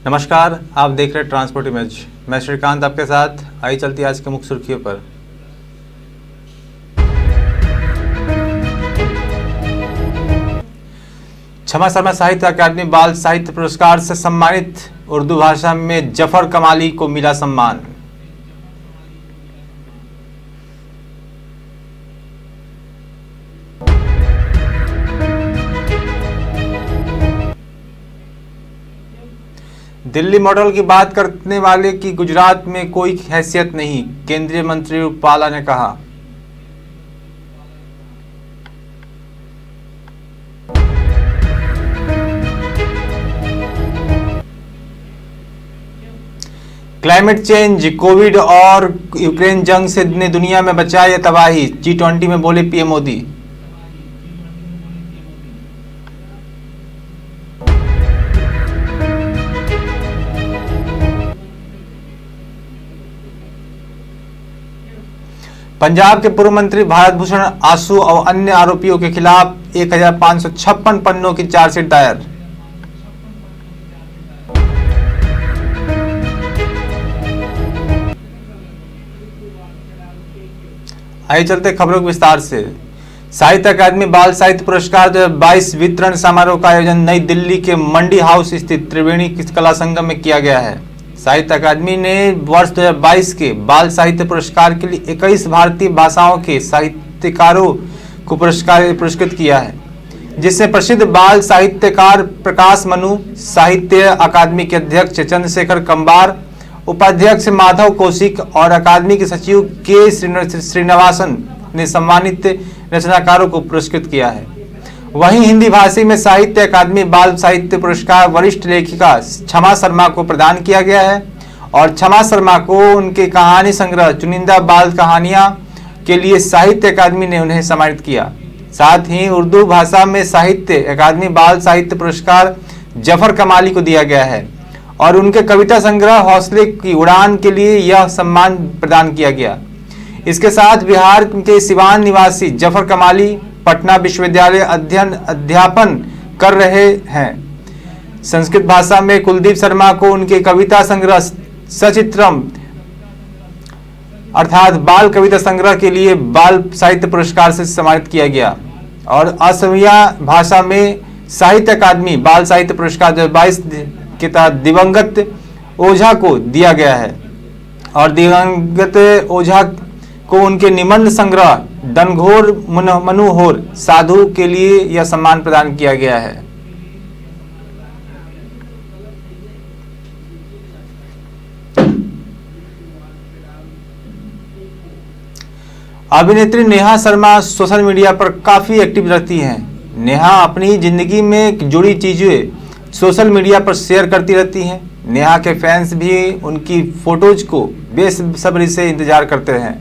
नमस्कार, आप देख रहे हैं ट्रांसपोर्ट इमेज। मैं श्रीकांत आपके साथ। आई चलती आज के मुख्य सुर्खियों पर। क्षमा शर्मा साहित्य अकादमी बाल साहित्य पुरस्कार से सम्मानित। उर्दू भाषा में जफर कमाली को मिला सम्मान। दिल्ली मॉडल की बात करने वाले की गुजरात में कोई हैसियत नहीं, केंद्रीय मंत्री रूपाला ने कहा। क्लाइमेट चेंज, कोविड और यूक्रेन जंग से ने दुनिया में बचाई है तबाही, G20 में बोले पीएम मोदी। पंजाब के पूर्व मंत्री भारत भूषण आसू और अन्य आरोपियों के खिलाफ 1556 पन्नों की चार्जशीट दायर। आइए चलते खबरों के विस्तार से। साहित्य अकादमी बाल साहित्य पुरस्कार 2022 वितरण समारोह का आयोजन नई दिल्ली के मंडी हाउस स्थित त्रिवेणी कला संगम में किया गया है। साहित्य अकादमी ने वर्ष 2022 के बाल साहित्य पुरस्कार के लिए 21 भारतीय भाषाओं के साहित्यकारों को पुरस्कृत किया है, जिसमें प्रसिद्ध बाल साहित्यकार प्रकाश मनु, साहित्य अकादमी के अध्यक्ष चंद्रशेखर कंबार, उपाध्यक्ष माधव कौशिक और अकादमी के सचिव के श्रीनिवासन ने सम्मानित रचनाकारों को पुरस्कृत किया है। वहीं हिंदी भाषी में साहित्य अकादमी बाल साहित्य पुरस्कार वरिष्ठ लेखिका क्षमा शर्मा को प्रदान किया गया है और क्षमा शर्मा को उनके कहानी संग्रह चुनिंदा बाल कहानियां के लिए साहित्य अकादमी ने उन्हें सम्मानित किया। साथ ही उर्दू भाषा में साहित्य अकादमी बाल साहित्य पुरस्कार जफर कमाली को दिया गया है और उनके कविता संग्रह हौसले की उड़ान के लिए यह सम्मान प्रदान किया गया। इसके साथ बिहार के सिवान निवासी जफर कमाली पटना विश्वविद्यालय अध्यापन कर रहे हैं। संस्कृत भाषा में कुलदीप शर्मा को उनके कविता संग्रह सचित्रम अर्थात बाल कविता संग्रह के लिए बाल साहित्य पुरस्कार से सम्मानित किया गया और असमिया भाषा में साहित्य अकादमी बाल साहित्य पुरस्कार 2022 के तहत दिवंगत ओझा को दिया गया है और दिवंगत ओझा को उनके निबंध संग्रह डनघोर मनोहर साधु के लिए यह सम्मान प्रदान किया गया है। अभिनेत्री नेहा शर्मा सोशल मीडिया पर काफी एक्टिव रहती हैं। नेहा अपनी जिंदगी में जुड़ी चीजें सोशल मीडिया पर शेयर करती रहती हैं। नेहा के फैंस भी उनकी फोटोज को बेसब्री से इंतजार करते हैं।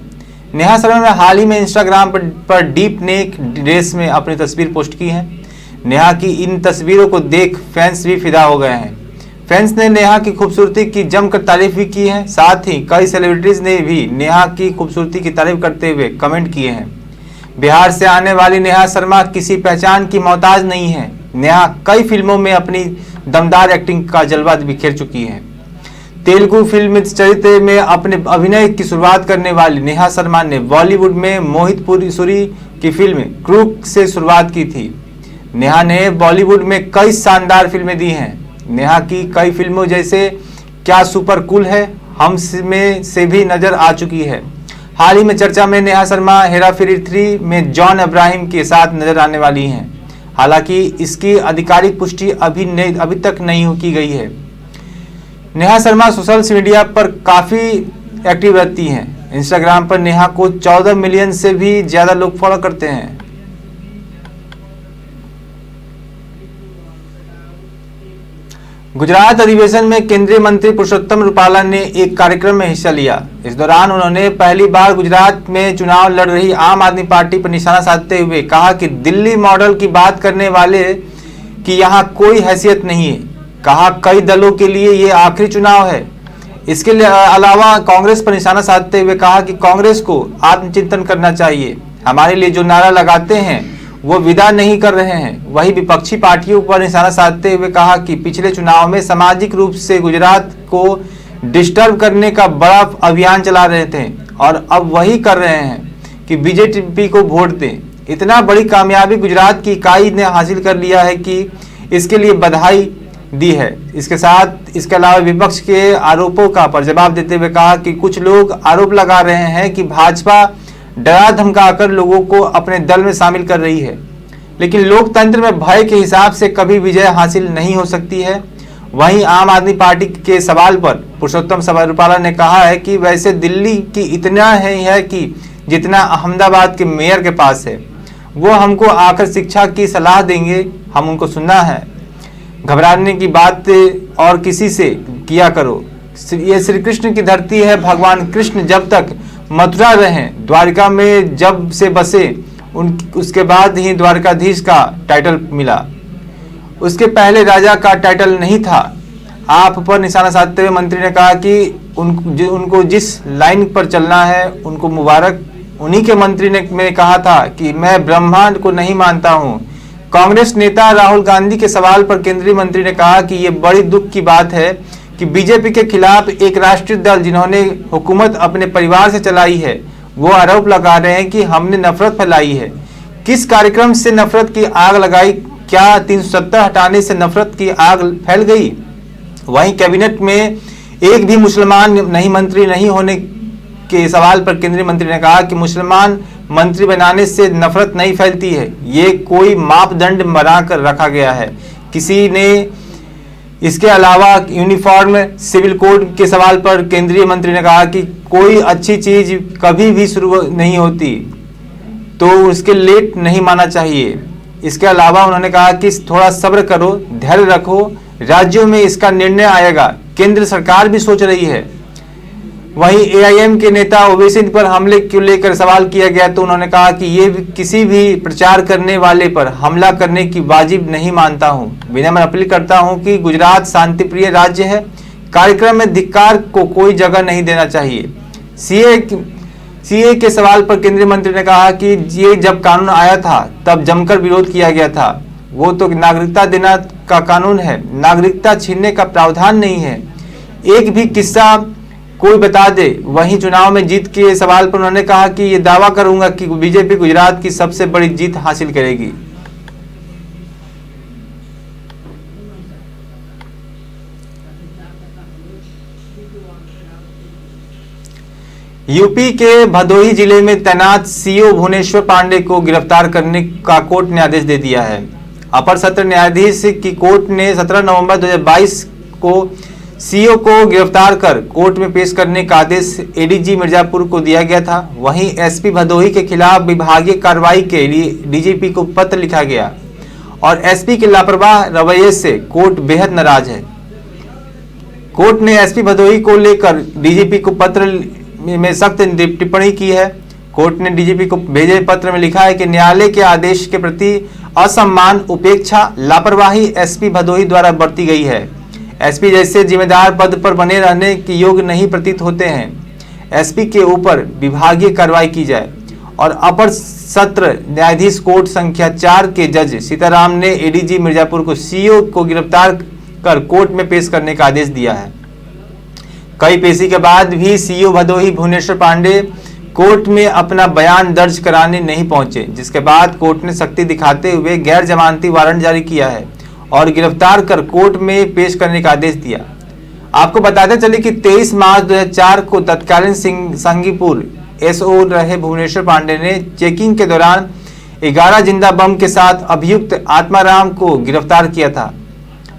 नेहा शर्मा ने हाल ही में इंस्टाग्राम पर डीप नेक ड्रेस में अपनी तस्वीर पोस्ट की है। नेहा की इन तस्वीरों को देख फैंस भी फिदा हो गए हैं। फैंस ने नेहा की खूबसूरती की जमकर तारीफ भी की है। साथ ही कई सेलिब्रिटीज ने भी नेहा की खूबसूरती की तारीफ करते हुए कमेंट किए हैं। बिहार से आने वाली नेहा शर्मा किसी पहचान की मोहताज नहीं है। नेहा कई फिल्मों में अपनी दमदार एक्टिंग का जलवा बिखेर चुकी है। तेलुगु फिल्म चरित्र में अपने अभिनय की शुरुआत करने वाली नेहा शर्मा ने बॉलीवुड में मोहित पुरी की फिल्म क्रूक से शुरुआत की थी। नेहा ने बॉलीवुड में कई शानदार फिल्में दी हैं। नेहा की कई फिल्मों जैसे क्या सुपर कूल है, हम में से भी नजर आ चुकी है। हाल ही में चर्चा में नेहा शर्मा हेरा फेरी 3 में जॉन अब्राहिम के साथ नजर आने वाली हैं। हालांकि इसकी आधिकारिक पुष्टि अभी तक नहीं की गई है। नेहा शर्मा सोशल मीडिया पर काफी एक्टिव रहती हैं। इंस्टाग्राम पर नेहा को 14 मिलियन से भी ज्यादा लोग फॉलो करते हैं। गुजरात अधिवेशन में केंद्रीय मंत्री पुरुषोत्तम रूपाला ने एक कार्यक्रम में हिस्सा लिया। इस दौरान उन्होंने पहली बार गुजरात में चुनाव लड़ रही आम आदमी पार्टी पर निशाना साधते हुए कहा कि दिल्ली मॉडल की बात करने वाले की यहाँ कोई हैसियत नहीं है। कहा कई दलों के लिए ये आखिरी चुनाव है। इसके अलावा कांग्रेस पर निशाना साधते हुए कहा कि कांग्रेस को आत्मचिंतन करना चाहिए। हमारे लिए जो नारा लगाते हैं वो विदा नहीं कर रहे हैं। वही विपक्षी पार्टियों पर निशाना साधते हुए कहा कि पिछले चुनाव में सामाजिक रूप से गुजरात को डिस्टर्ब करने का बड़ा अभियान चला रहे थे और अब वही कर रहे हैं कि बीजेपी को वोट दें। इतना बड़ी कामयाबी गुजरात की इकाई ने हासिल कर लिया है कि इसके लिए बधाई दी है। इसके अलावा विपक्ष के आरोपों का पर जवाब देते हुए कहा कि कुछ लोग आरोप लगा रहे हैं कि भाजपा डरा धमकाकर लोगों को अपने दल में शामिल कर रही है, लेकिन लोकतंत्र में भय के हिसाब से कभी विजय हासिल नहीं हो सकती है। वहीं आम आदमी पार्टी के सवाल पर पुरुषोत्तम रूपाला ने कहा है कि वैसे दिल्ली की इतना है कि जितना अहमदाबाद के मेयर के पास है, वो हमको आकर शिक्षा की सलाह देंगे, हम उनको सुनना है। घबराने की बात और किसी से किया करो। ये श्री कृष्ण की धरती है। भगवान कृष्ण जब तक मथुरा रहे, द्वारिका में जब से बसे, उसके बाद ही द्वारकाधीश का टाइटल मिला, उसके पहले राजा का टाइटल नहीं था। आप पर निशाना साधते हुए मंत्री ने कहा कि उनको जिस लाइन पर चलना है उनको मुबारक। उन्हीं के मंत्री ने कहा था कि मैं ब्रह्मांड को नहीं मानता हूं। कांग्रेस नेता राहुल गांधी के सवाल पर केंद्रीय मंत्री ने कहा कि ये बड़ी दुख की बात है कि बीजेपी के खिलाफ एक राष्ट्रीय दल जिन्होंने हुकूमत अपने परिवार से चलाई है, वो आरोप लगा रहे हैं कि हमने नफरत फैलाई है। किस कार्यक्रम से नफरत की आग लगाई? क्या 370 हटाने से नफरत की आग फैल गई? वहीं कैबिनेट में एक भी मुसलमान नहीं मंत्री नहीं होने के सवाल पर केंद्रीय मंत्री ने कहा कि मुसलमान मंत्री बनाने से नफरत नहीं फैलती है, ये कोई मापदंड बनाकर रखा गया है। किसी ने इसके अलावा यूनिफॉर्म सिविल कोड के सवाल पर केंद्रीय मंत्री ने कहा कि कोई अच्छी चीज कभी भी शुरू नहीं होती तो उसके लेट नहीं माना चाहिए। इसके अलावा उन्होंने कहा कि थोड़ा सब्र करो, धैर्य रखो, राज्यों में इसका निर्णय आएगा, केंद्र सरकार भी सोच रही है। वहीं एआईएम के नेता ओवैसी पर हमले को लेकर सवाल किया गया तो उन्होंने कहा कि ये किसी भी प्रचार करने वाले पर हमला करने की वाजिब नहीं मानता हूं। विनम्र अपील करता हूं कि गुजरात शांतिप्रिय राज्य है, कार्यक्रम में धिक्कार को कोई जगह नहीं देना चाहिए। सीए के सवाल पर केंद्रीय मंत्री ने कहा कि ये जब कानून आया था तब जमकर विरोध किया गया था, वो तो नागरिकता देना का कानून है, नागरिकता छीनने का प्रावधान नहीं है। एक भी किस्सा कोई बता दे। वहीं चुनाव में जीत के सवाल पर उन्होंने कहा कि ये दावा करूंगा कि बीजेपी गुजरात की सबसे बड़ी जीत हासिल करेगी। यूपी के भदोही जिले में तैनात सीओ भुवनेश्वर पांडे को गिरफ्तार करने का कोर्ट ने आदेश दे दिया है। अपर सत्र न्यायाधीश की कोर्ट ने 17 नवंबर 2022 को सीओ को गिरफ्तार कर कोर्ट में पेश करने का आदेश एडीजी मिर्जापुर को दिया गया था। वहीं एसपी भदोही के खिलाफ विभागीय कार्रवाई के लिए डीजीपी को पत्र लिखा गया और एसपी के लापरवाह रवैये से कोर्ट बेहद नाराज है। कोर्ट ने एसपी भदोही को लेकर डीजीपी को पत्र में सख्त टिप्पणी की है। कोर्ट ने डीजीपी को भेजे पत्र में लिखा है कि न्यायालय के आदेश के प्रति असम्मान, उपेक्षा, लापरवाही एसपी भदोही द्वारा बरती गई है। एसपी जैसे जिम्मेदार पद पर बने रहने के योग्य नहीं प्रतीत होते हैं। एसपी के ऊपर विभागीय कार्रवाई की जाए। और अपर सत्र न्यायाधीश कोर्ट संख्या 4 के जज सीताराम ने एडीजी मिर्जापुर को सीओ को गिरफ्तार कर कोर्ट में पेश करने का आदेश दिया है। कई पेशी के बाद भी सीओ भदोही भुवनेश्वर पांडे कोर्ट में अपना बयान दर्ज कराने नहीं पहुंचे, जिसके बाद कोर्ट ने सख्ती दिखाते हुए गैर जमानती वारंट जारी किया है और गिरफ्तार कर कोर्ट में पेश करने का आदेश दिया। आपको बताते चले कि 23 मार्च 2004 को तत्कालीन संगीपुर एसओ रहे भुवनेश्वर पांडे ने चेकिंग के दौरान 11 जिंदा बम के साथ अभियुक्त आत्माराम को गिरफ्तार किया था।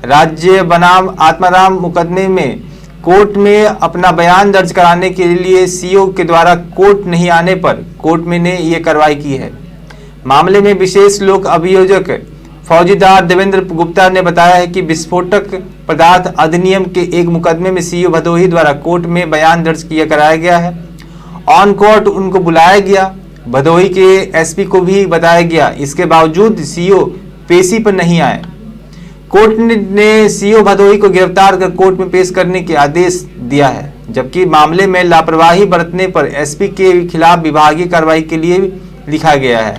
राज्य बनाम आत्माराम मुकदमे में कोर्ट में अपना बयान दर्ज कराने के लिए सीओ के द्वारा कोर्ट नहीं आने पर कोर्ट में ने यह कार्रवाई की है। मामले में विशेष लोक अभियोजक फौजीदार देवेंद्र गुप्ता ने बताया है कि विस्फोटक पदार्थ अधिनियम के एक मुकदमे में सीओ भदोही द्वारा कोर्ट में बयान दर्ज कराया गया है। ऑन कोर्ट उनको बुलाया गया, भदोही के एसपी को भी बताया गया, इसके बावजूद सीओ पेशी पर नहीं आए। कोर्ट ने सीओ भदोही को गिरफ्तार कर कोर्ट में पेश करने के आदेश दिया है, जबकि मामले में लापरवाही बरतने पर एसपी के खिलाफ विभागीय कार्रवाई के लिए लिखा गया है।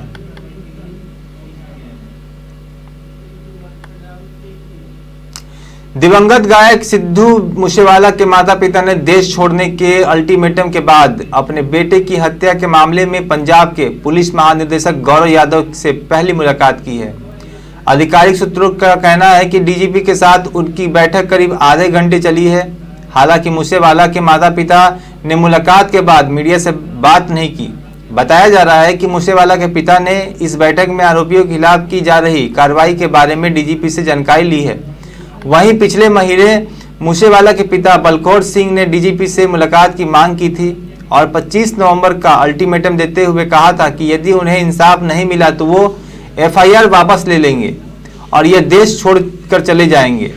दिवंगत गायक सिद्धू मूसेवाला के माता पिता ने देश छोड़ने के अल्टीमेटम के बाद अपने बेटे की हत्या के मामले में पंजाब के पुलिस महानिदेशक गौरव यादव से पहली मुलाकात की है। आधिकारिक सूत्रों का कहना है कि डीजीपी के साथ उनकी बैठक करीब आधे घंटे चली है। हालांकि मूसेवाला के माता पिता ने मुलाकात के बाद मीडिया से बात नहीं की। बताया जा रहा है कि मूसेवाला के पिता ने इस बैठक में आरोपियों के खिलाफ की जा रही कार्रवाई के बारे में डीजीपी से जानकारी ली है। वहीं पिछले महीने मूसेवाला के पिता बलकौर सिंह ने डीजीपी से मुलाकात की मांग की थी और 25 नवंबर का अल्टीमेटम देते हुए कहा था कि यदि उन्हें इंसाफ नहीं मिला तो वो एफआईआर वापस ले लेंगे और ये देश छोड़कर चले जाएंगे।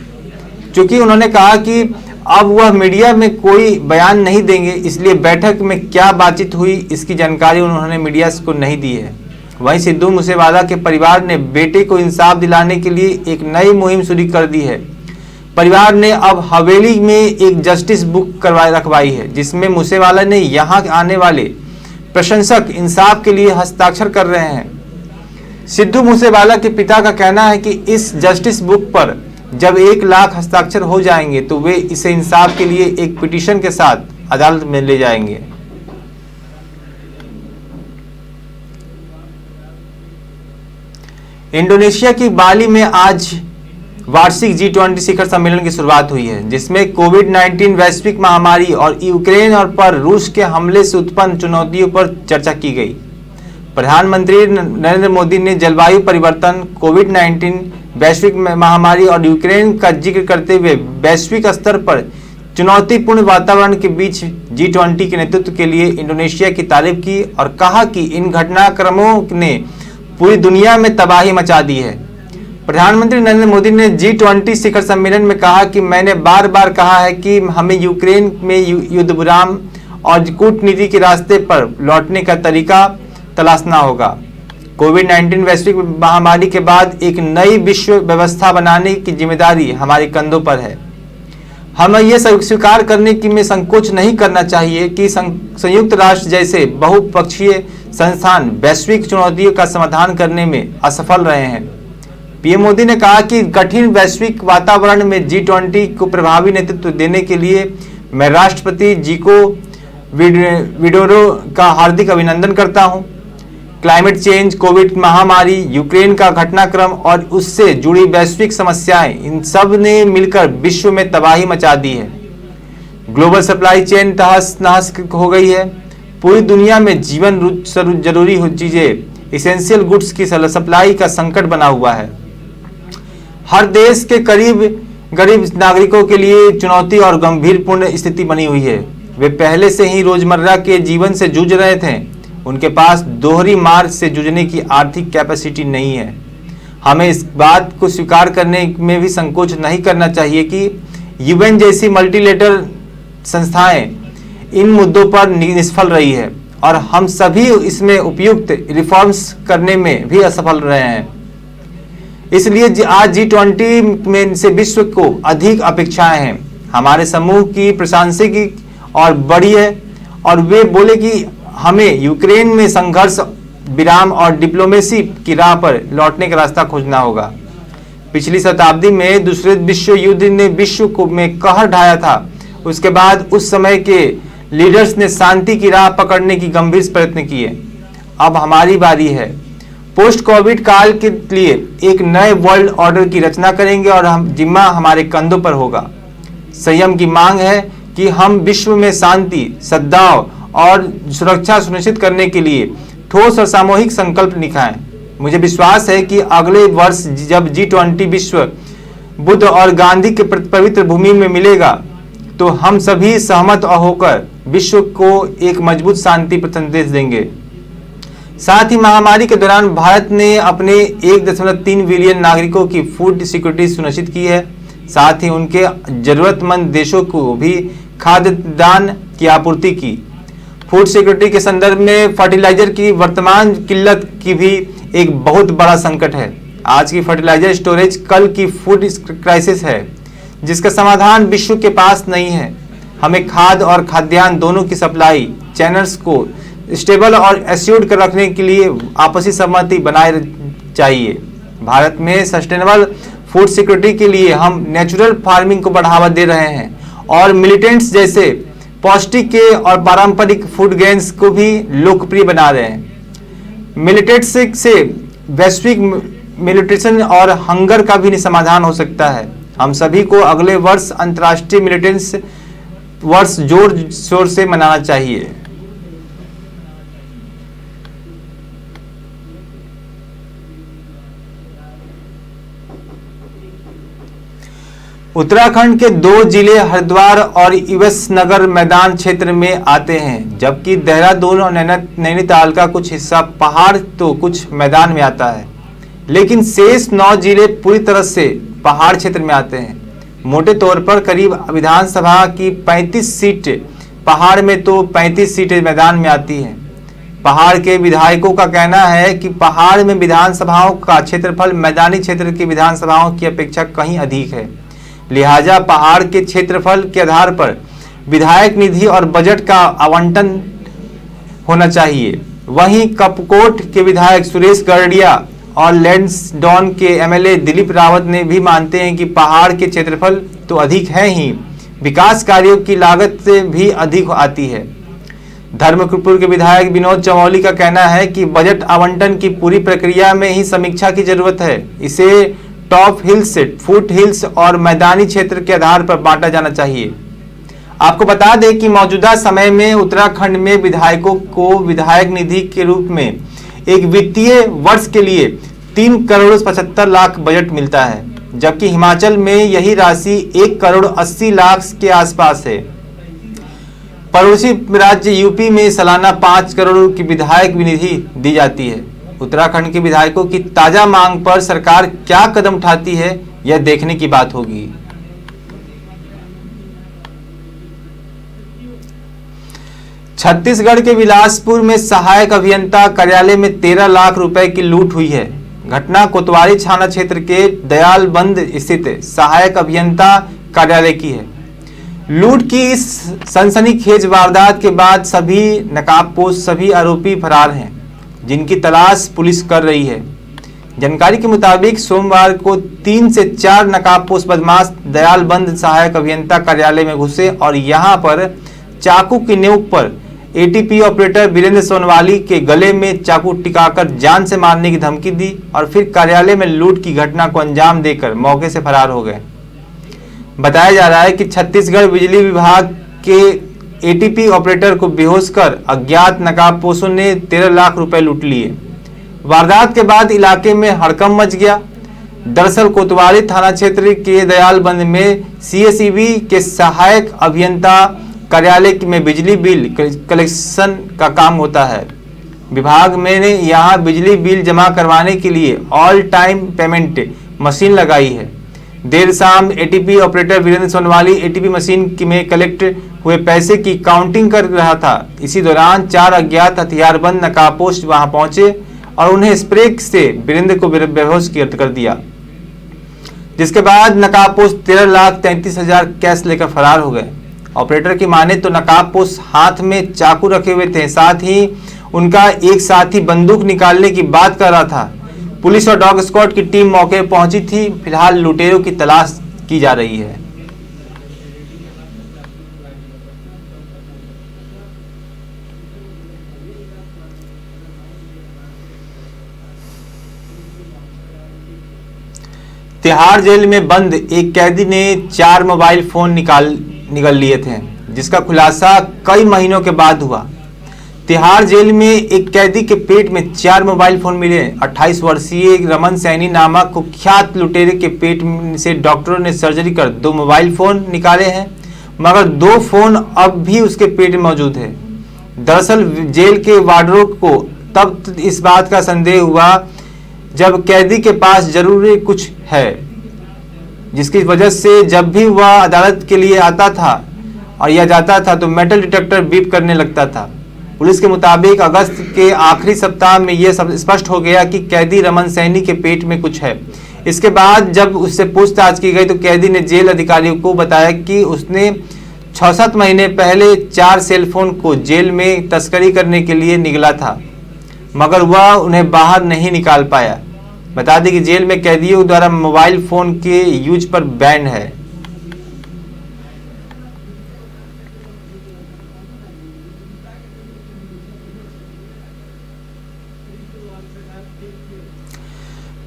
चूंकि उन्होंने कहा कि अब वह मीडिया में कोई बयान नहीं देंगे, इसलिए बैठक में क्या बातचीत हुई इसकी जानकारी उन्होंने मीडिया को नहीं दी है। वहीं सिद्धू मूसेवाला के परिवार ने बेटे को इंसाफ दिलाने के लिए एक नई मुहिम शुरू कर दी है। परिवार ने अब हवेली में एक जस्टिस बुक रखवाई है, जिसमें मूसेवाला ने यहां आने वाले प्रशंसक इंसाफ के लिए हस्ताक्षर कर रहे हैं। सिद्धू मूसेवाला के पिता का कहना है कि इस जस्टिस बुक पर जब 1 लाख हस्ताक्षर हो जाएंगे तो वे इसे इंसाफ के लिए एक पिटीशन के साथ अदालत में ले जाएंगे। इंडोनेशिया की बाली में आज वार्षिक G20 शिखर सम्मेलन की शुरुआत हुई है, जिसमें कोविड-19 वैश्विक महामारी और यूक्रेन और पर रूस के हमले से उत्पन्न चुनौतियों पर चर्चा की गई। प्रधानमंत्री नरेंद्र मोदी ने जलवायु परिवर्तन, कोविड-19 वैश्विक महामारी और यूक्रेन का जिक्र करते हुए वैश्विक स्तर पर चुनौतीपूर्ण वातावरण के बीच G20 के नेतृत्व के लिए इंडोनेशिया की तारीफ की और कहा कि इन घटनाक्रमों ने पूरी दुनिया में तबाही मचा दी है। प्रधानमंत्री नरेंद्र मोदी ने G20 शिखर सम्मेलन में कहा कि मैंने बार बार कहा है कि हमें यूक्रेन में युद्ध विराम और कूटनीति के रास्ते पर लौटने का तरीका तलाशना होगा। कोविड-19 वैश्विक महामारी के बाद एक नई विश्व व्यवस्था बनाने की जिम्मेदारी हमारे कंधों पर है। हमें यह स्वीकार करने की में संकोच नहीं करना चाहिए कि संयुक्त राष्ट्र जैसे बहुपक्षीय संस्थान वैश्विक चुनौतियों का समाधान करने में असफल रहे हैं। पीएम मोदी ने कहा कि कठिन वैश्विक वातावरण में G20 को प्रभावी नेतृत्व देने के लिए मैं राष्ट्रपति जोको विडोडो का हार्दिक अभिनंदन करता हूं। क्लाइमेट चेंज, कोविड महामारी, यूक्रेन का घटनाक्रम और उससे जुड़ी वैश्विक समस्याएं, इन सब ने मिलकर विश्व में तबाही मचा दी है। ग्लोबल सप्लाई चेन तहस नहस हो गई है। पूरी दुनिया में जीवन जरूरी चीजें, इसेंशियल गुड्स की सप्लाई का संकट बना हुआ है। हर देश के गरीब नागरिकों के लिए चुनौती और गंभीरपूर्ण स्थिति बनी हुई है। वे पहले से ही रोजमर्रा के जीवन से जूझ रहे थे। उनके पास दोहरी मार से जूझने की आर्थिक कैपेसिटी नहीं है। हमें इस बात को स्वीकार करने में भी संकोच नहीं करना चाहिए कि यूएन जैसी मल्टीलेटरल संस्थाएं इन मुद्दों पर निष्फल रही है और हम सभी इसमें उपयुक्त रिफॉर्म्स करने में भी असफल रहे हैं। इसलिए आज G20 में से विश्व को अधिक अपेक्षाएं हैं। हमारे समूह की प्रशंसकी और बड़ी है और वे बोले कि हमें यूक्रेन में संघर्ष विराम और डिप्लोमेसी की राह पर लौटने का रास्ता खोजना होगा। पिछली शताब्दी में दूसरे विश्व युद्ध ने विश्व को में कहर ढाया था। उसके बाद उस समय के लीडर्स ने शांति की राह पकड़ने की गंभीर प्रयत्न किए। अब हमारी बारी है। पोस्ट कोविड काल के लिए एक नए वर्ल्ड ऑर्डर की रचना करेंगे और जिम्मा हमारे कंधों पर होगा। संयम की मांग है कि हम विश्व में शांति, सद्भाव और सुरक्षा सुनिश्चित करने के लिए ठोस और सामूहिक संकल्प निभाएं। मुझे विश्वास है कि अगले वर्ष जब G20 विश्व बुद्ध और गांधी के पवित्र भूमि में मिलेगा तो हम सभी सहमत होकर विश्व को एक मजबूत शांति संदेश देंगे। साथ ही महामारी के दौरान भारत ने अपने 1.3 बिलियन नागरिकों की फूड सिक्योरिटी सुनिश्चित की है। साथ ही उनके जरूरतमंद देशों को भी खाद्यान्न की आपूर्ति की। फूड सिक्योरिटी के संदर्भ में फर्टिलाइजर की वर्तमान किल्लत की भी एक बहुत बड़ा संकट है। आज की फर्टिलाइजर स्टोरेज कल की फूड क्राइसिस है, जिसका समाधान विश्व के पास नहीं है। हमें खाद्य और खाद्यान्न दोनों की सप्लाई चैनल्स को स्टेबल और एश्योर्ड कर रखने के लिए आपसी सहमति बनाए चाहिए। भारत में सस्टेनेबल फूड सिक्योरिटी के लिए हम नेचुरल फार्मिंग को बढ़ावा दे रहे हैं और मिलिटेंट्स जैसे पौष्टिक के और पारंपरिक फूड ग्रेन्स को भी लोकप्रिय बना रहे हैं। मिलिटेट्स से वैश्विक मिलिट्रेशन और हंगर का भी समाधान हो सकता है। हम सभी को अगले वर्ष अंतर्राष्ट्रीय मिलिटेंट्स वर्ष जोर शोर से मनाना चाहिए। उत्तराखंड के 2 जिले हरिद्वार और ईवस नगर मैदान क्षेत्र में आते हैं, जबकि देहरादून और नैनीताल का कुछ हिस्सा पहाड़ तो कुछ मैदान में आता है, लेकिन शेष 9 जिले पूरी तरह से पहाड़ क्षेत्र में आते हैं। मोटे तौर पर करीब विधानसभा की 35 सीट पहाड़ में तो 35 सीटें मैदान में आती हैं। पहाड़ के विधायकों का कहना है कि पहाड़ में विधानसभाओं का क्षेत्रफल मैदानी क्षेत्र की विधानसभाओं की अपेक्षा कहीं अधिक है, लिहाजा पहाड़ के क्षेत्रफल के आधार पर विधायक निधि और बजट का आवंटन होना चाहिए। वहीं कपकोट के विधायक सुरेश गरडिया और लैंसडौन के एमएलए दिलीप रावत ने भी मानते हैं कि पहाड़ के क्षेत्रफल तो अधिक है ही, विकास कार्यों की लागत से भी अधिक आती है। धर्मपुर के विधायक विनोद चमोली का कहना है कि बजट आवंटन की पूरी प्रक्रिया में ही समीक्षा की जरूरत है। इसे टॉप हिल्स, फुट हिल्स और मैदानी क्षेत्र के आधार पर बांटा जाना चाहिए। आपको बता दें कि मौजूदा समय में उत्तराखंड में विधायकों को विधायक निधि के रूप में एक वित्तीय वर्ष के लिए 3 करोड़ 75 लाख बजट मिलता है, जबकि हिमाचल में यही राशि 1 करोड़ 80 लाख के आसपास है। पड़ोसी राज्य यूपी में सालाना 5 करोड़ की विधायक निधि दी जाती है। उत्तराखंड के विधायकों की ताजा मांग पर सरकार क्या कदम उठाती है, यह देखने की बात होगी। छत्तीसगढ़ के बिलासपुर में सहायक अभियंता कार्यालय में 13 लाख रुपए की लूट हुई है। घटना कोतवाली थाना क्षेत्र के दयालबंद स्थित सहायक अभियंता कार्यालय की है। लूट की इस सनसनीखेज वारदात के बाद सभी नकाबपोश सभी आरोपी फरार हैं, जिनकी तलाश पुलिस कर रही है। जानकारी के मुताबिक सोमवार को 3 से 4 नकाबपोश बदमाश दयालबंद सहायक अभियंता कार्यालय में घुसे और यहां पर चाकू की नोक पर एटीपी ऑपरेटर वीरेंद्र सोनवाली के गले में चाकू टिकाकर जान से मारने की धमकी दी और फिर कार्यालय में लूट की घटना को अंजाम देकर मौके से फरार हो गए। बताया जा रहा है कि छत्तीसगढ़ बिजली विभाग के एटीपी ऑपरेटर को बेहोश कर अज्ञात नकाबपोशों ने 13 लाख रुपए लूट लिए। वारदात के बाद इलाके में हड़कंप मच गया। दरअसल कोतवाली थाना क्षेत्र के दयालबंद में सीएसईबी के सहायक अभियंता कार्यालय में बिजली बिल कलेक्शन का काम होता है। विभाग में ने यहाँ बिजली बिल जमा करवाने के लिए ऑल टाइम पेमेंट मशीन लगाई है। देर शाम ATP operator Virendra Sonwali ATP machine में कलेक्ट हुए पैसे की काउंटिंग कर रहा था। इसी दौरान 4 अज्ञात हथियारबंद नकाबपोश वहां पहुंचे और उन्हें स्प्रे से वीरेंद्र को बेहोश कर दिया, जिसके बाद नकाबपोश 13,33,000 कैश लेकर फरार हो गए। ऑपरेटर की माने तो नकाबपोश हाथ में चाकू रखे हुए थे, साथ ही उनका एक साथी बंदूक निकालने की बात कर रहा था। पुलिस और डॉग स्क्वाड की टीम मौके पर पहुंची थी। फिलहाल लुटेरों की तलाश की जा रही है। तिहाड़ जेल में बंद एक कैदी ने 4 मोबाइल फोन निगल लिए थे, जिसका खुलासा कई महीनों के बाद हुआ। तिहाड़ जेल में एक कैदी के पेट में 4 मोबाइल फोन मिले। 28 वर्षीय रमन सैनी नामक कुख्यात लुटेरे के पेट से डॉक्टरों ने सर्जरी कर 2 मोबाइल फोन निकाले हैं, मगर 2 फोन अब भी उसके पेट में मौजूद है। दरअसल जेल के वार्डरों को तब इस बात का संदेह हुआ जब कैदी के पास जरूरी कुछ है, जिसकी वजह से जब भी वह अदालत के लिए आता था और या जाता था तो मेटल डिटेक्टर बीप करने लगता था। पुलिस के मुताबिक अगस्त के आखिरी सप्ताह में यह सब स्पष्ट हो गया कि कैदी रमन सैनी के पेट में कुछ है। इसके बाद जब उससे पूछताछ की गई तो कैदी ने जेल अधिकारियों को बताया कि उसने 6-7 महीने पहले 4 सेलफोन को जेल में तस्करी करने के लिए निगला था, मगर वह उन्हें बाहर नहीं निकाल पाया। बता दें कि जेल में कैदियों द्वारा मोबाइल फोन के यूज पर बैन है।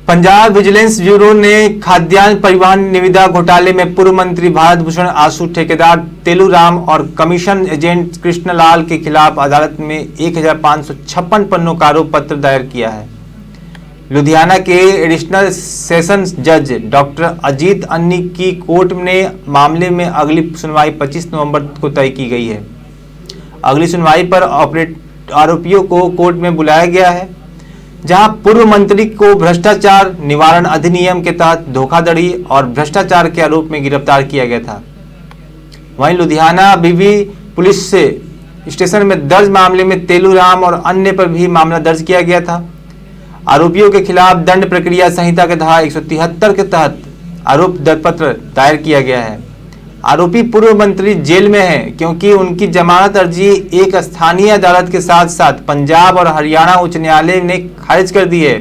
पंजाब विजिलेंस ब्यूरो ने खाद्यान्न परिवहन निविदा घोटाले में पूर्व मंत्री भारत भूषण आशु, ठेकेदार तेलूराम और कमीशन एजेंट कृष्णलाल के खिलाफ अदालत में 1556 पन्नों का आरोप पत्र दायर किया है। लुधियाना के एडिशनल सेशंस जज डॉक्टर अजीत अन्नी की कोर्ट ने मामले में अगली सुनवाई 25 नवंबर को तय की गई है। अगली सुनवाई पर आरोपियों को कोर्ट में बुलाया गया है, जहां पूर्व मंत्री को भ्रष्टाचार निवारण अधिनियम के तहत धोखाधड़ी और भ्रष्टाचार के आरोप में गिरफ्तार किया गया था। वहीं लुधियाना बीबी पुलिस से स्टेशन में दर्ज मामले में तेलूराम और अन्य पर भी मामला दर्ज किया गया था। आरोपियों के खिलाफ दंड प्रक्रिया संहिता के धारा 173 के तहत आरोप पत्र दायर किया गया है। आरोपी पूर्व मंत्री जेल में हैं क्योंकि उनकी जमानत अर्जी एक स्थानीय अदालत के साथ साथ पंजाब और हरियाणा उच्च न्यायालय ने खारिज कर दी है।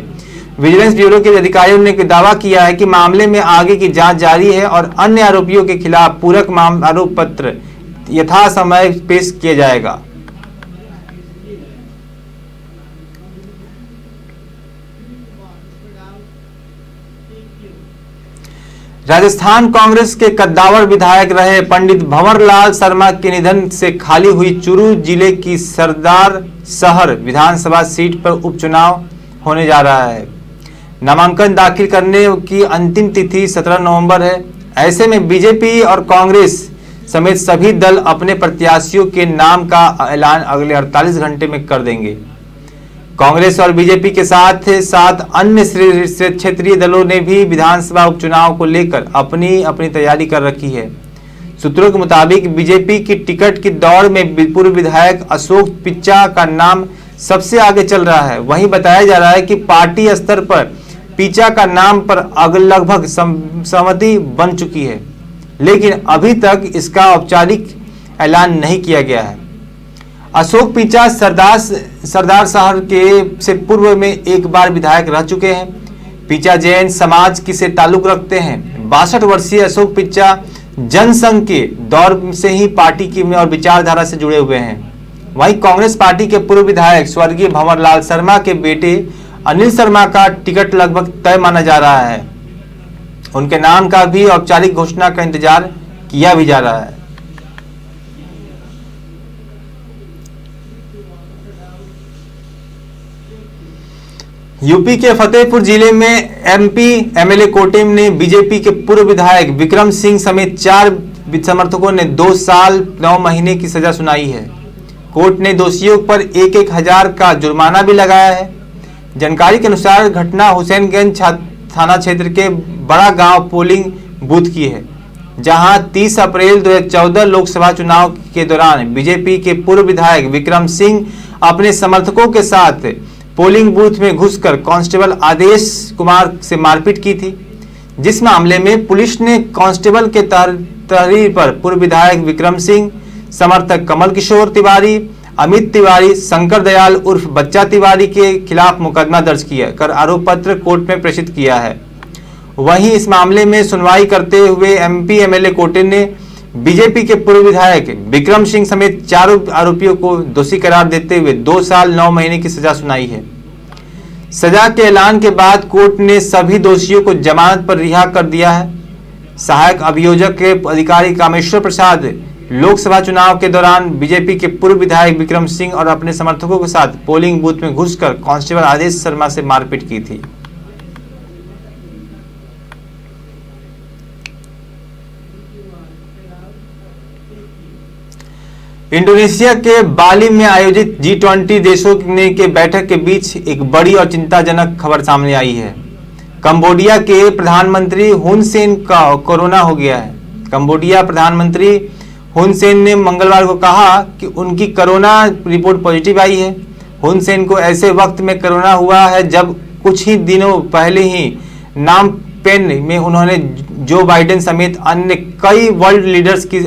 विजिलेंस ब्यूरो के अधिकारियों ने दावा किया है कि मामले में आगे की जांच जारी है और अन्य आरोपियों के खिलाफ पूरक आरोप पत्र यथासमय पेश किया जाएगा। राजस्थान कांग्रेस के कद्दावर विधायक रहे पंडित भंवरलाल शर्मा के निधन से खाली हुई चूरू जिले की सरदार शहर विधानसभा सीट पर उपचुनाव होने जा रहा है। नामांकन दाखिल करने की अंतिम तिथि 17 नवंबर है। ऐसे में बीजेपी और कांग्रेस समेत सभी दल अपने प्रत्याशियों के नाम का ऐलान अगले 48 घंटे में कर देंगे। कांग्रेस और बीजेपी के साथ साथ अन्य क्षेत्रीय दलों ने भी विधानसभा उपचुनाव को लेकर अपनी अपनी तैयारी कर रखी है। सूत्रों के मुताबिक बीजेपी की टिकट की दौड़ में पूर्व विधायक अशोक पिच्चा का नाम सबसे आगे चल रहा है। वहीं बताया जा रहा है कि पार्टी स्तर पर पिच्चा का नाम पर लगभग सहमति बन चुकी है, लेकिन अभी तक इसका औपचारिक ऐलान नहीं किया गया है। अशोक पिच्चा सरदार शहर के से पूर्व में एक बार विधायक रह चुके हैं। पिच्चा जैन समाज की से ताल्लुक रखते हैं। 62 वर्षीय अशोक पिच्चा जनसंघ के दौर से ही पार्टी की और विचारधारा से जुड़े हुए हैं। वहीं कांग्रेस पार्टी के पूर्व विधायक स्वर्गीय भंवरलाल शर्मा के बेटे अनिल शर्मा का टिकट लगभग तय माना जा रहा है। उनके नाम का भी औपचारिक घोषणा का इंतजार किया भी जा रहा है। यूपी के फतेहपुर जिले में एमपी एमएलए कोटेम ने बीजेपी के पूर्व विधायक विक्रम सिंह समेत 4 समर्थकों ने 2 साल 9 महीने की सजा सुनाई है। कोर्ट ने दोषियों पर 1-1 हजार का जुर्माना भी लगाया है। जानकारी के अनुसार घटना हुसैनगंज थाना क्षेत्र के बड़ा गांव पोलिंग बूथ की है, जहां 30 अप्रैल 2014 लोकसभा चुनाव के दौरान बीजेपी के पूर्व विधायक विक्रम सिंह अपने समर्थकों के साथ पोलिंग बूथ में घुसकर कांस्टेबल आदेश कुमार से मारपीट की थी। जिस मामले में पुलिस ने कांस्टेबल के तहरीर पर पूर्व विधायक विक्रम सिंह, समर्थक कमल किशोर तिवारी, अमित तिवारी, शंकर दयाल उर्फ बच्चा तिवारी के खिलाफ मुकदमा दर्ज किया कर आरोप पत्र कोर्ट में प्रेषित किया है। वहीं इस मामले में सुनवाई करते हुए एमपी एमएलए कोर्ट ने बीजेपी के पूर्व विधायक विक्रम सिंह समेत 4 आरोपियों को दोषी करार देते हुए 2 साल 9 महीने की सजा सुनाई है। सजा के ऐलान के बाद कोर्ट ने सभी दोषियों को जमानत पर रिहा कर दिया है। सहायक अभियोजक के अधिकारी कामेश्वर प्रसाद लोकसभा चुनाव के दौरान बीजेपी के पूर्व विधायक विक्रम सिंह और अपने समर्थकों के साथ पोलिंग बूथ में घुसकर कांस्टेबल आदेश शर्मा से मारपीट की थी। इंडोनेशिया के बाली में आयोजित G20 देशों के बैठक के बीच एक बड़ी और चिंताजनक खबर सामने आई है। कंबोडिया के प्रधानमंत्री हुन सेन का कोरोना हो गया है। कंबोडिया प्रधानमंत्री हुन सेन ने मंगलवार को कहा कि उनकी कोरोना रिपोर्ट पॉजिटिव आई है। हुन सेन को ऐसे वक्त में कोरोना हुआ है जब कुछ ही दिनों पहले ही नाम पेन में उन्होंने जो बाइडेन समेत अन्य कई वर्ल्ड लीडर्स की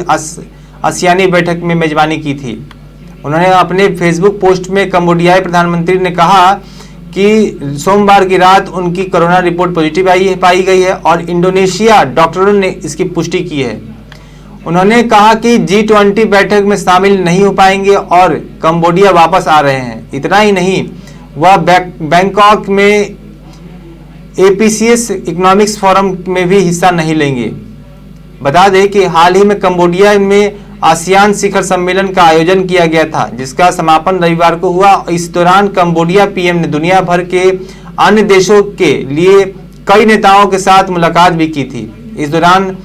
आसियानी बैठक में मेजबानी की थी। उन्होंने अपने फेसबुक पोस्ट में कंबोडियाई प्रधानमंत्री ने कहा कि सोमवार की रात उनकी कोरोना रिपोर्ट पॉजिटिव पाई गई है और इंडोनेशिया डॉक्टरों ने इसकी पुष्टि की है। उन्होंने कहा कि G20 बैठक में शामिल नहीं हो पाएंगे और कंबोडिया वापस आ रहे हैं। इतना ही नहीं, वह बैंकॉक में APCS इकोनॉमिक्स फोरम में भी हिस्सा नहीं लेंगे। बता दें कि हाल ही में कंबोडिया में आसियान शिखर सम्मेलन का आयोजन किया गया था, जिसका समापन रविवार को हुआ। इस दौरान कंबोडिया PM ने दुनिया भर के अन्य देशों के लिए कई नेताओं के साथ मुलाकात भी की थी। इस दौरान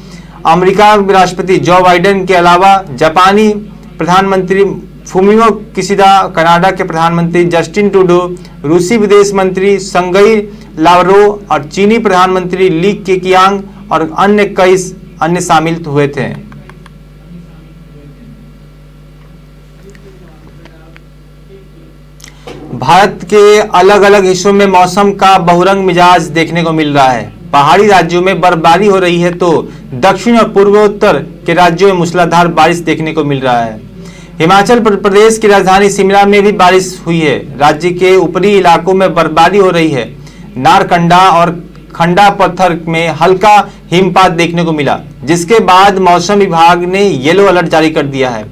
अमेरिका राष्ट्रपति जो बाइडेन के अलावा जापानी प्रधानमंत्री फुमियो किशिदा, कनाडा के प्रधानमंत्री जस्टिन ट्रूडो, रूसी विदेश मंत्री सर्गेई लावरोव और चीनी प्रधानमंत्री ली केकियांग और कई अन्य शामिल हुए थे। भारत के अलग अलग हिस्सों में मौसम का बहुरंग मिजाज देखने को मिल रहा है। पहाड़ी राज्यों में बर्फबारी हो रही है तो दक्षिण और पूर्वोत्तर के राज्यों में मूसलाधार बारिश देखने को मिल रहा है। हिमाचल प्रदेश की राजधानी शिमला में भी बारिश हुई है। राज्य के ऊपरी इलाकों में बर्फबारी हो रही है। नारकंडा और खंडा पत्थर में हल्का हिमपात देखने को मिला, जिसके बाद मौसम विभाग ने येलो अलर्ट जारी कर दिया है।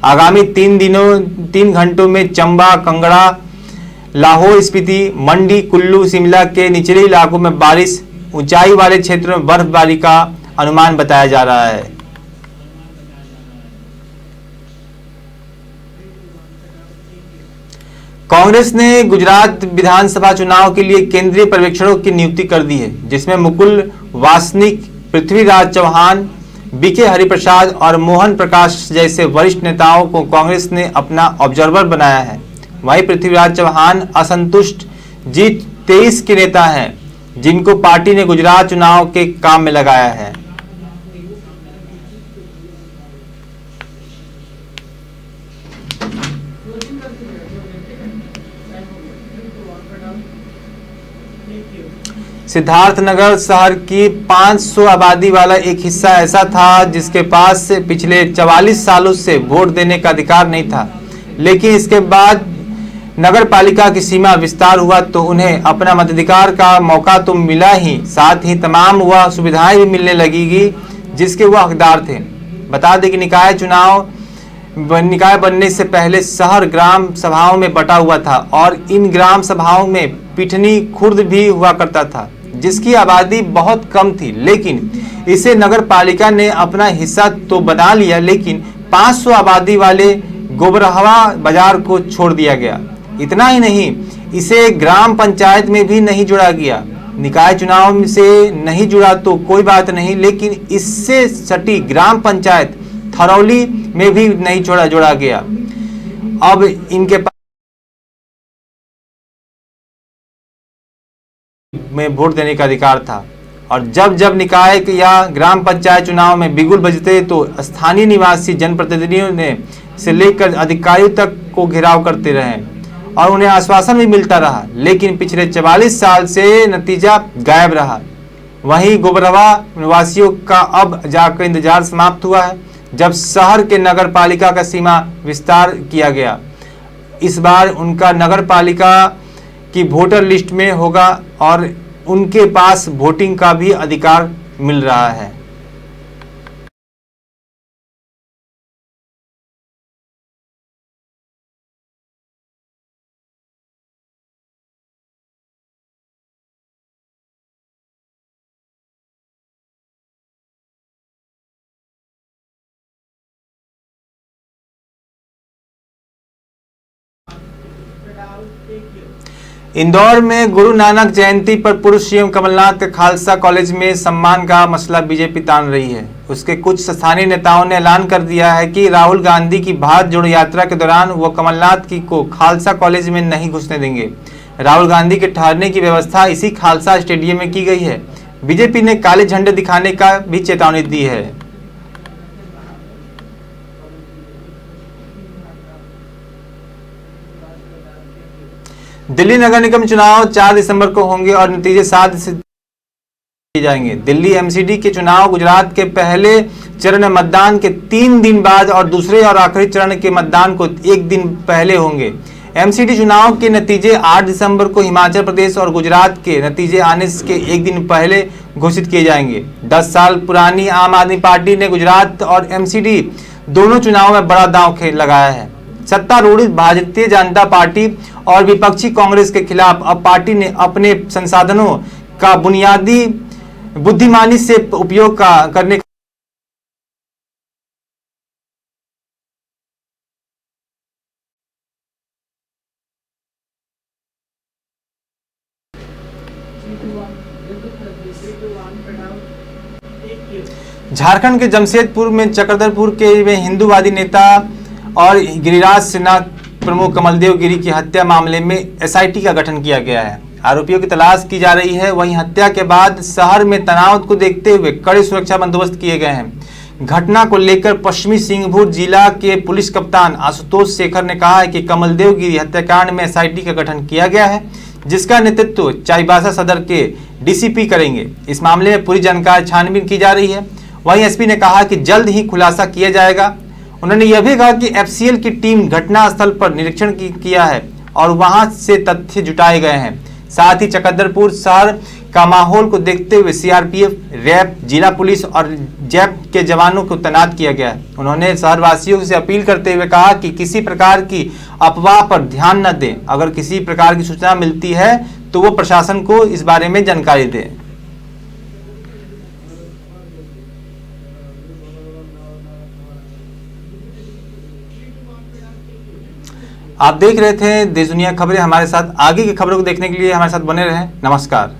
आगामी 3 घंटों में चंबा, कांगड़ा, लाहौल स्पीति, मंडी, कुल्लू, शिमला के निचले इलाकों में बारिश, ऊंचाई वाले क्षेत्रों में बर्फबारी का अनुमान बताया जा रहा है। कांग्रेस ने गुजरात विधानसभा चुनाव के लिए केंद्रीय पर्यवेक्षकों की नियुक्ति कर दी है, जिसमें मुकुल वासनिक, पृथ्वीराज चौहान, BK हरिप्रसाद और मोहन प्रकाश जैसे वरिष्ठ नेताओं को कांग्रेस ने अपना ऑब्जर्वर बनाया है। वहीं पृथ्वीराज चौहान असंतुष्ट G23 के नेता हैं, जिनको पार्टी ने गुजरात चुनाव के काम में लगाया है। सिद्धार्थनगर शहर की 500 आबादी वाला एक हिस्सा ऐसा था जिसके पास से पिछले 44 सालों से वोट देने का अधिकार नहीं था, लेकिन इसके बाद नगर पालिका की सीमा विस्तार हुआ तो उन्हें अपना मताधिकार का मौका तो मिला ही, साथ ही तमाम वह सुविधाएं भी मिलने लगेगी जिसके वह हकदार थे। बता दें कि निकाय बनने से पहले शहर ग्राम सभाओं में बटा हुआ था और इन ग्राम सभाओं में पिठनी खुर्द भी हुआ करता था, जिसकी आबादी बहुत कम थी, लेकिन इसे नगर पालिका ने अपना हिस्सा तो बना लिया, लेकिन 500 आबादी वाले गोबरहवा बाजार को छोड़ दिया गया। इतना ही नहीं, इसे ग्राम पंचायत में भी नहीं जोड़ा गया। निकाय चुनाव से नहीं जुड़ा तो कोई बात नहीं, लेकिन इससे सटी ग्राम पंचायत थरौली में भी नहीं जोड़ा गया। अब इनके पास में वोट देने का अधिकार था और जब निकाय या ग्राम पंचायत चुनाव में बिगुल बजते तो स्थानीय निवासी जनप्रतिनिधियों ने से लेकर अधिकारियों तक को घेराव करते रहे और उन्हें आश्वासन भी मिलता रहा, लेकिन पिछले 44 साल से नतीजा गायब रहा। वहीं गोबरहवा निवासियों का अब जाकर इंतजार समाप्त हुआ है, जब शहर के नगर पालिका का सीमा विस्तार किया गया। इस बार उनका नगर पालिका की वोटर लिस्ट में होगा और उनके पास वोटिंग का भी अधिकार मिल रहा है। इंदौर में गुरु नानक जयंती पर पूर्व सीएम कमलनाथ के खालसा कॉलेज में सम्मान का मसला बीजेपी तान रही है। उसके कुछ स्थानीय नेताओं ने ऐलान कर दिया है कि राहुल गांधी की भारत जोड़ो यात्रा के दौरान वो कमलनाथ को खालसा कॉलेज में नहीं घुसने देंगे। राहुल गांधी के ठहरने की व्यवस्था इसी खालसा स्टेडियम में की गई है। बीजेपी ने काले झंडे दिखाने का भी चेतावनी दी है। दिल्ली नगर निगम चुनाव 4 दिसंबर को होंगे और नतीजे 7 से किए जाएंगे। दिल्ली एमसीडी के चुनाव गुजरात के पहले चरण में मतदान के 3 दिन बाद और दूसरे और आखिरी चरण के मतदान को 1 दिन पहले होंगे। एमसीडी चुनाव के नतीजे 8 दिसंबर को हिमाचल प्रदेश और गुजरात के नतीजे आने के एक दिन पहले घोषित किए जाएंगे। 10 साल पुरानी आम आदमी पार्टी ने गुजरात और एमसीडी दोनों चुनावों में बड़ा दांव लगाया है। सत्तारूढ़ भारतीय जनता पार्टी और विपक्षी कांग्रेस के खिलाफ अब पार्टी ने अपने संसाधनों का बुनियादी बुद्धिमानी से उपयोग करने झारखंड के जमशेदपुर में चक्रधरपुर के हिंदूवादी नेता और गिरिराज सेना प्रमुख कमलदेव गिरी की हत्या मामले में एसआईटी का गठन किया गया है। आरोपियों की तलाश की जा रही है। वहीं हत्या के बाद शहर में तनाव को देखते हुए कड़े सुरक्षा बंदोबस्त किए गए हैं। घटना को लेकर पश्चिमी सिंहभूम जिला के पुलिस कप्तान आशुतोष शेखर ने कहा है कि कमलदेव गिरी हत्याकांड में एसआईटी का गठन किया गया है, जिसका नेतृत्व चाईबासा सदर के डीसीपी करेंगे। इस मामले में पूरी जानकारी छानबीन की जा रही है। वहीं एसपी ने कहा कि जल्द ही खुलासा किया जाएगा। उन्होंने यह भी कहा कि एफसीएल की टीम घटनास्थल पर निरीक्षण किया है और वहां से तथ्य जुटाए गए हैं। साथ ही चक्रधरपुर शहर का माहौल को देखते हुए सीआरपीएफ, रैप, जिला पुलिस और जैप के जवानों को तैनात किया गया है। उन्होंने शहरवासियों से अपील करते हुए कहा कि किसी प्रकार की अफवाह पर ध्यान न दें। अगर किसी प्रकार की सूचना मिलती है तो वो प्रशासन को इस बारे में जानकारी दें। आप देख रहे थे देश दुनिया खबरें। हमारे साथ आगे की खबरों को देखने के लिए हमारे साथ बने रहें। नमस्कार।